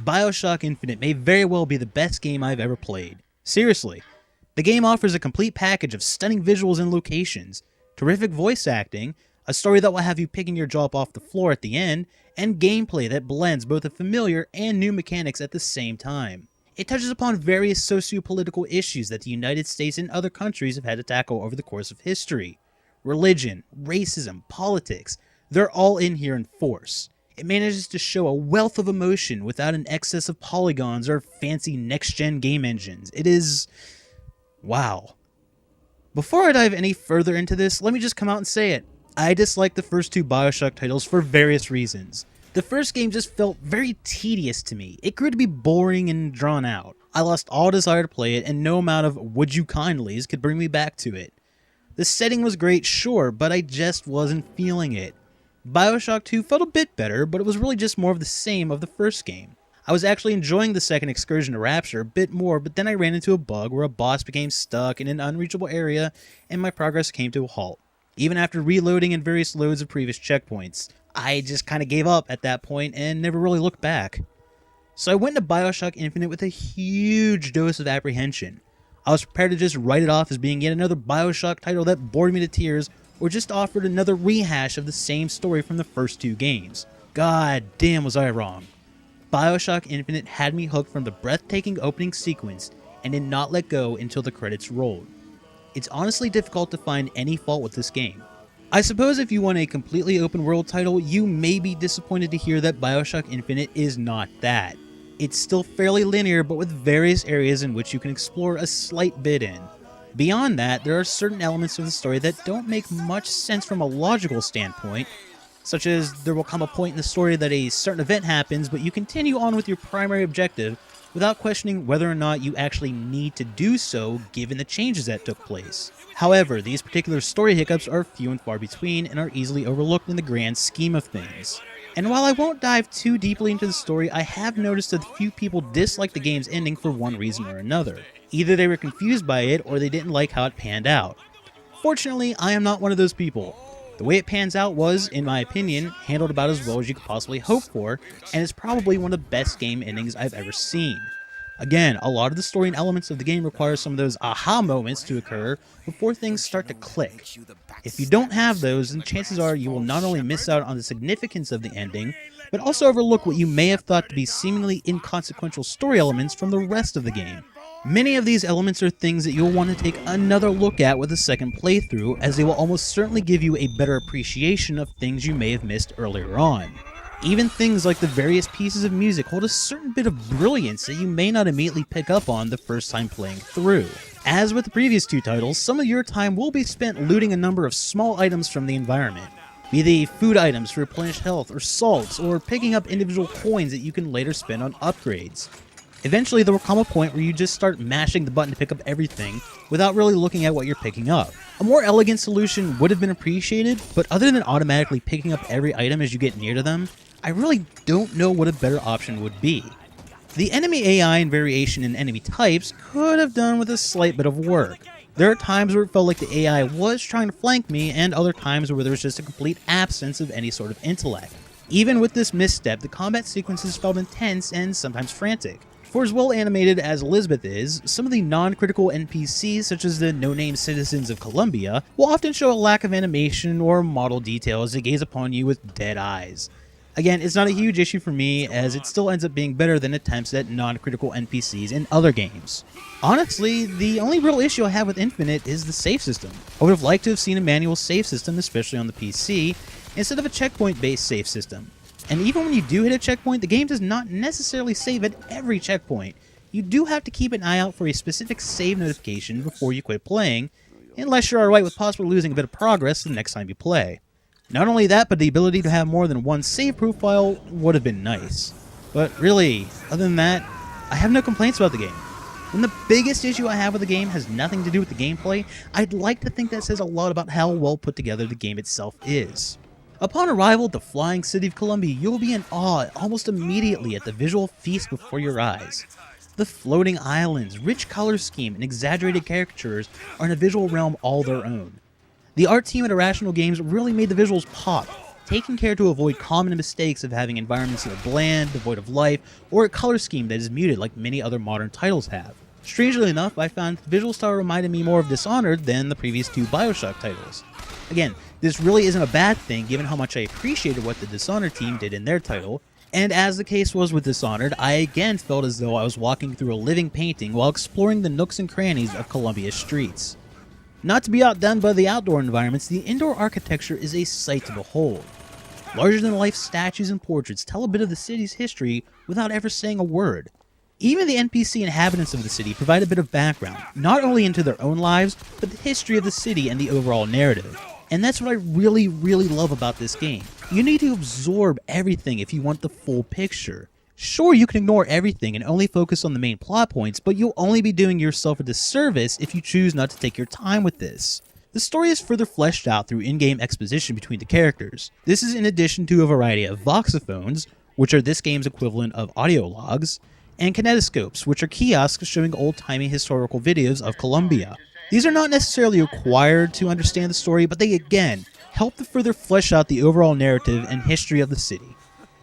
BioShock Infinite may very well be the best game I've ever played. Seriously. The game offers a complete package of stunning visuals and locations, terrific voice acting, a story that will have you picking your jaw up off the floor at the end, and gameplay that blends both the familiar and new mechanics at the same time. It touches upon various socio-political issues that the United States and other countries have had to tackle over the course of history. Religion, racism, politics, they're all in here in force. It manages to show a wealth of emotion without an excess of polygons or fancy next-gen game engines. It is... wow. Before I dive any further into this, let me just come out and say it. I dislike the first two BioShock titles for various reasons. The first game just felt very tedious to me. It grew to be boring and drawn out. I lost all desire to play it, and no amount of would you kindlys could bring me back to it. The setting was great, sure, but I just wasn't feeling it. BioShock 2 felt a bit better, but it was really just more of the same of the first game. I was actually enjoying the second excursion to Rapture a bit more, but then I ran into a bug where a boss became stuck in an unreachable area, and my progress came to a halt. Even after reloading and various loads of previous checkpoints, I just kind of gave up at that point and never really looked back. So I went to BioShock Infinite with a huge dose of apprehension. I was prepared to just write it off as being yet another BioShock title that bored me to tears or just offered another rehash of the same story from the first two games. God damn was I wrong. BioShock Infinite had me hooked from the breathtaking opening sequence and did not let go until the credits rolled. It's honestly difficult to find any fault with this game. I suppose if you want a completely open world title, you may be disappointed to hear that BioShock Infinite is not that. It's still fairly linear, but with various areas in which you can explore a slight bit in. Beyond that, there are certain elements of the story that don't make much sense from a logical standpoint, such as there will come a point in the story that a certain event happens, but you continue on with your primary objective without questioning whether or not you actually need to do so given the changes that took place. However, these particular story hiccups are few and far between and are easily overlooked in the grand scheme of things. And while I won't dive too deeply into the story, I have noticed that few people dislike the game's ending for one reason or another. Either they were confused by it or they didn't like how it panned out. Fortunately, I am not one of those people. The way it pans out was, in my opinion, handled about as well as you could possibly hope for, and is probably one of the best game endings I've ever seen. Again, a lot of the story and elements of the game require some of those aha moments to occur before things start to click. If you don't have those, then chances are you will not only miss out on the significance of the ending, but also overlook what you may have thought to be seemingly inconsequential story elements from the rest of the game. Many of these elements are things that you'll want to take another look at with a second playthrough, as they will almost certainly give you a better appreciation of things you may have missed earlier on. Even things like the various pieces of music hold a certain bit of brilliance that you may not immediately pick up on the first time playing through. As with the previous two titles, some of your time will be spent looting a number of small items from the environment. Be they food items to replenish health or salts, or picking up individual coins that you can later spend on upgrades. Eventually there will come a point where you just start mashing the button to pick up everything without really looking at what you're picking up. A more elegant solution would have been appreciated, but other than automatically picking up every item as you get near to them, I really don't know what a better option would be. The enemy AI and variation in enemy types could have done with a slight bit of work. There are times where it felt like the AI was trying to flank me, and other times where there was just a complete absence of any sort of intellect. Even with this misstep, the combat sequences felt intense and sometimes frantic. For as well animated as Elizabeth is, some of the non-critical NPCs, such as the no-name citizens of Columbia, will often show a lack of animation or model detail as they gaze upon you with dead eyes. Again, it's not a huge issue for me, as it still ends up being better than attempts at non-critical NPCs in other games. Honestly, the only real issue I have with Infinite is the save system. I would have liked to have seen a manual save system, especially on the PC, instead of a checkpoint-based save system. And even when you do hit a checkpoint, the game does not necessarily save at every checkpoint. You do have to keep an eye out for a specific save notification before you quit playing, unless you're alright with possibly losing a bit of progress the next time you play. Not only that, but the ability to have more than one save profile would have been nice. But really, other than that, I have no complaints about the game. When the biggest issue I have with the game has nothing to do with the gameplay, I'd like to think that says a lot about how well put together the game itself is. Upon arrival at the flying city of Columbia, you'll be in awe almost immediately at the visual feast before your eyes. The floating islands, rich color scheme, and exaggerated caricatures are in a visual realm all their own. The art team at Irrational Games really made the visuals pop. taking care to avoid common mistakes of having environments that are bland, devoid of life, or a color scheme that is muted like many other modern titles have. Strangely enough, I found the visual style reminded me more of Dishonored than the previous two BioShock titles. Again, this really isn't a bad thing given how much I appreciated what the Dishonored team did in their title, and as the case was with Dishonored, I again felt as though I was walking through a living painting while exploring the nooks and crannies of Columbia's streets. Not to be outdone by the outdoor environments, the indoor architecture is a sight to behold. Larger-than-life statues and portraits tell a bit of the city's history without ever saying a word. Even the NPC inhabitants of the city provide a bit of background, not only into their own lives, but the history of the city and the overall narrative. And that's what I really love about this game. You need to absorb everything if you want the full picture. Sure, you can ignore everything and only focus on the main plot points, but you'll only be doing yourself a disservice if you choose not to take your time with this. The story is further fleshed out through in-game exposition between the characters. This is in addition to a variety of voxophones, which are this game's equivalent of audio logs, and kinetoscopes, which are kiosks showing old-timey historical videos of Columbia. These are not necessarily required to understand the story, but they again help to further flesh out the overall narrative and history of the city.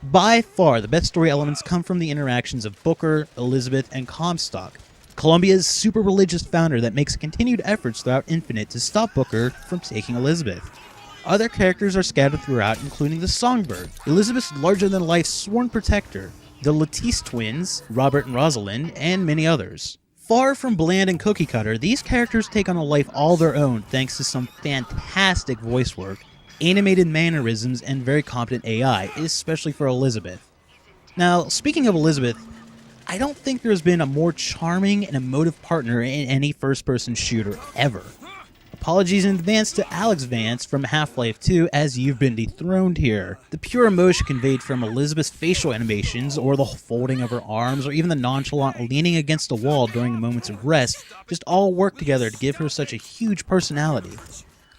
By far, the best story elements come from the interactions of Booker, Elizabeth, and Comstock, Columbia's super religious founder that makes continued efforts throughout Infinite to stop Booker from taking Elizabeth. Other characters are scattered throughout, including the Songbird, Elizabeth's larger-than-life sworn protector, the Latisse twins, Robert and Rosalind, and many others. Far from bland and cookie-cutter, these characters take on a life all their own thanks to some fantastic voice work, animated mannerisms, and very competent AI, especially for Elizabeth. Now, speaking of Elizabeth, I don't think there's been a more charming and emotive partner in any first-person shooter ever. Apologies in advance to Alex Vance from Half-Life 2 as you've been dethroned here. The pure emotion conveyed from Elizabeth's facial animations, or the folding of her arms, or even the nonchalant leaning against a wall during moments of rest, just all work together to give her such a huge personality.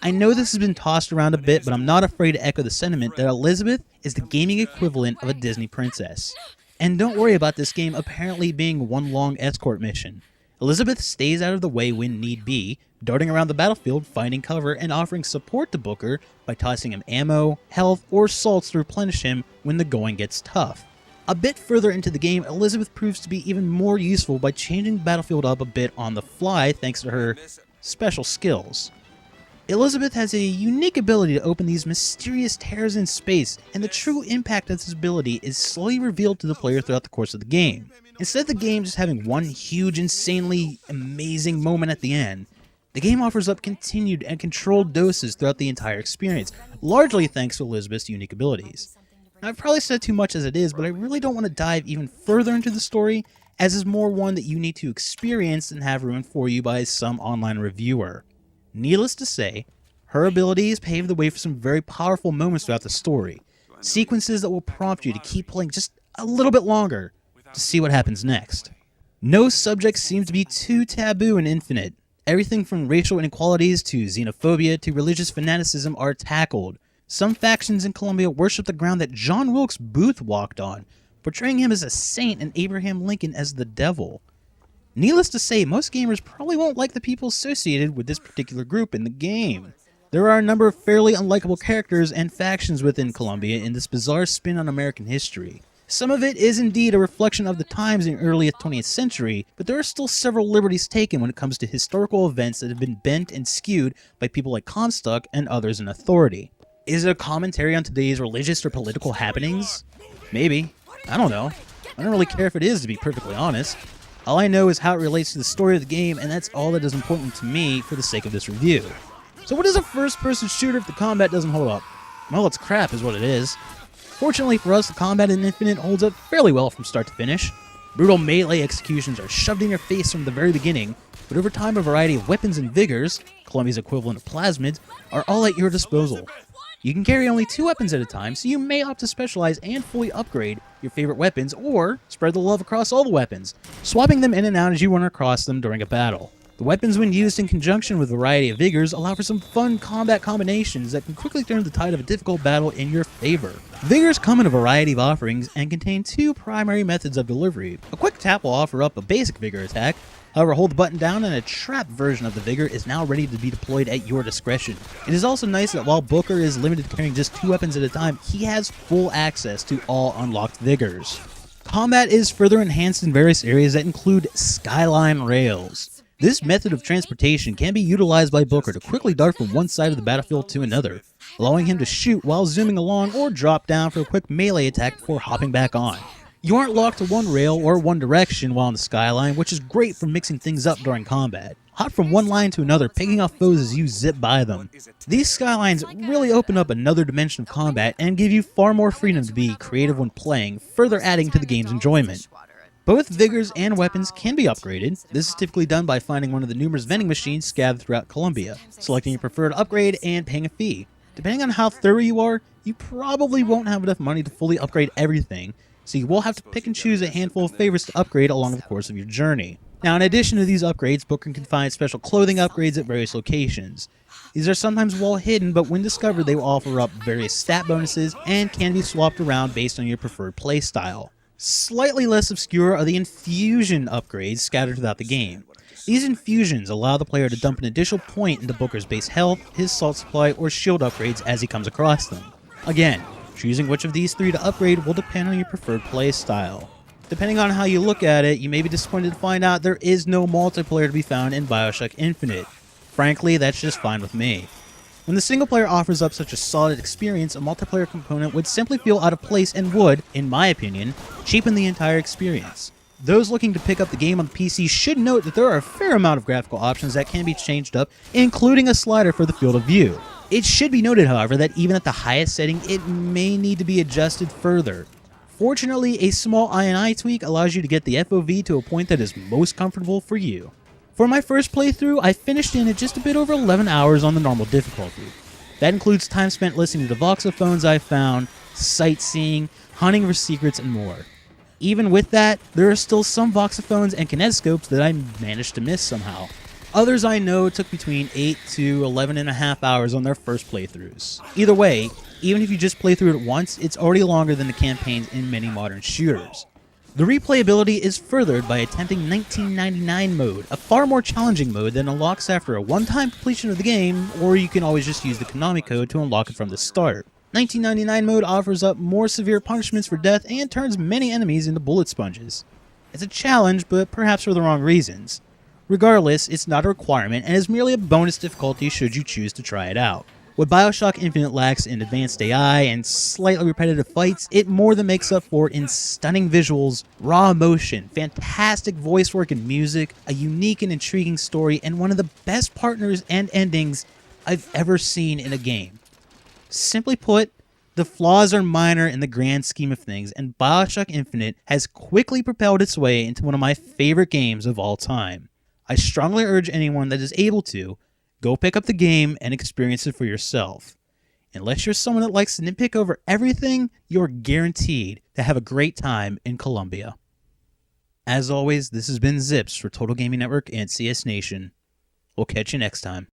I know this has been tossed around a bit, but I'm not afraid to echo the sentiment that Elizabeth is the gaming equivalent of a Disney princess. And don't worry about this game apparently being one long escort mission. Elizabeth stays out of the way when need be, darting around the battlefield, finding cover, and offering support to Booker by tossing him ammo, health, or salts to replenish him when the going gets tough. A bit further into the game, Elizabeth proves to be even more useful by changing the battlefield up a bit on the fly thanks to her special skills. Elizabeth has a unique ability to open these mysterious tears in space, and the true impact of this ability is slowly revealed to the player throughout the course of the game. Instead of the game just having one huge, insanely amazing moment at the end, the game offers up continued and controlled doses throughout the entire experience, largely thanks to Elizabeth's unique abilities. Now, I've probably said too much as it is, but I really don't want to dive even further into the story, as is more one that you need to experience and have ruined for you by some online reviewer. Needless to say, her abilities pave the way for some very powerful moments throughout the story, sequences that will prompt you to keep playing just a little bit longer to see what happens next. No subject seems to be too taboo in Infinite. Everything from racial inequalities to xenophobia to religious fanaticism are tackled. Some factions in Columbia worship the ground that John Wilkes Booth walked on, portraying him as a saint and Abraham Lincoln as the devil. Needless to say, most gamers probably won't like the people associated with this particular group in the game. There are a number of fairly unlikable characters and factions within Columbia in this bizarre spin on American history. Some of it is indeed a reflection of the times in the early 20th century, but there are still several liberties taken when it comes to historical events that have been bent and skewed by people like Comstock and others in authority. Is it a commentary on today's religious or political happenings? Maybe. I don't know. I don't really care if it is, to be perfectly honest. All I know is how it relates to the story of the game, and that's all that is important to me for the sake of this review. So what is a first-person shooter if the combat doesn't hold up? Well, it's crap is what it is. Fortunately for us, the combat in Infinite holds up fairly well from start to finish. Brutal melee executions are shoved in your face from the very beginning, but over time a variety of weapons and vigors, Columbia's equivalent of plasmids, are all at your disposal. You can carry only 2 weapons at a time, so you may opt to specialize and fully upgrade your favorite weapons, or spread the love across all the weapons, swapping them in and out as you run across them during a battle. The weapons, when used in conjunction with a variety of vigors, allow for some fun combat combinations that can quickly turn the tide of a difficult battle in your favor. Vigors come in a variety of offerings and contain two primary methods of delivery. A quick tap will offer up a basic vigor attack. However, hold the button down and a trap version of the vigor is now ready to be deployed at your discretion. It is also nice that while Booker is limited to carrying just 2 weapons at a time, he has full access to all unlocked vigors. Combat is further enhanced in various areas that include skyline rails. This method of transportation can be utilized by Booker to quickly dart from one side of the battlefield to another, allowing him to shoot while zooming along or drop down for a quick melee attack before hopping back on. You aren't locked to one rail or one direction while on the skyline, which is great for mixing things up during combat. Hop from one line to another, picking off foes as you zip by them. These skylines really open up another dimension of combat and give you far more freedom to be creative when playing, further adding to the game's enjoyment. Both vigors and weapons can be upgraded. This is typically done by finding one of the numerous vending machines scattered throughout Colombia, selecting your preferred upgrade, and paying a fee. Depending on how thorough you are, you probably won't have enough money to fully upgrade everything, so you will have to pick and choose a handful of favorites to upgrade along the course of your journey. Now, in addition to these upgrades, Booker can find special clothing upgrades at various locations. These are sometimes well hidden, but when discovered they will offer up various stat bonuses and can be swapped around based on your preferred playstyle. Slightly less obscure are the infusion upgrades scattered throughout the game. These infusions allow the player to dump an additional point into Booker's base health, his salt supply, or shield upgrades as he comes across them. Again, choosing which of these 3 to upgrade will depend on your preferred playstyle. Depending on how you look at it, you may be disappointed to find out there is no multiplayer to be found in BioShock Infinite. Frankly, that's just fine with me. When the single player offers up such a solid experience, a multiplayer component would simply feel out of place and would, in my opinion, cheapen the entire experience. Those looking to pick up the game on the PC should note that there are a fair amount of graphical options that can be changed up, including a slider for the field of view. It should be noted, however, that even at the highest setting, it may need to be adjusted further. Fortunately, a small INI tweak allows you to get the FOV to a point that is most comfortable for you. For my first playthrough, I finished in at just a bit over 11 hours on the normal difficulty. That includes time spent listening to the voxophones I found, sightseeing, hunting for secrets, and more. Even with that, there are still some voxophones and kinetoscopes that I managed to miss somehow. Others I know took between 8 to 11.5 hours on their first playthroughs. Either way, even if you just play through it once, it's already longer than the campaigns in many modern shooters. The replayability is furthered by attempting 1999 mode, a far more challenging mode that unlocks after a one-time completion of the game, or you can always just use the Konami code to unlock it from the start. 1999 mode offers up more severe punishments for death and turns many enemies into bullet sponges. It's a challenge, but perhaps for the wrong reasons. Regardless, it's not a requirement and is merely a bonus difficulty should you choose to try it out. What BioShock Infinite lacks in advanced AI and slightly repetitive fights, it more than makes up for in stunning visuals, raw emotion, fantastic voice work and music, a unique and intriguing story, and one of the best partners and endings I've ever seen in a game. Simply put, the flaws are minor in the grand scheme of things, and BioShock Infinite has quickly propelled its way into one of my favorite games of all time. I strongly urge anyone that is able to, go pick up the game and experience it for yourself. Unless you're someone that likes to nitpick over everything, you're guaranteed to have a great time in Colombia. As always, this has been Zips for Total Gaming Network and CS Nation. We'll catch you next time.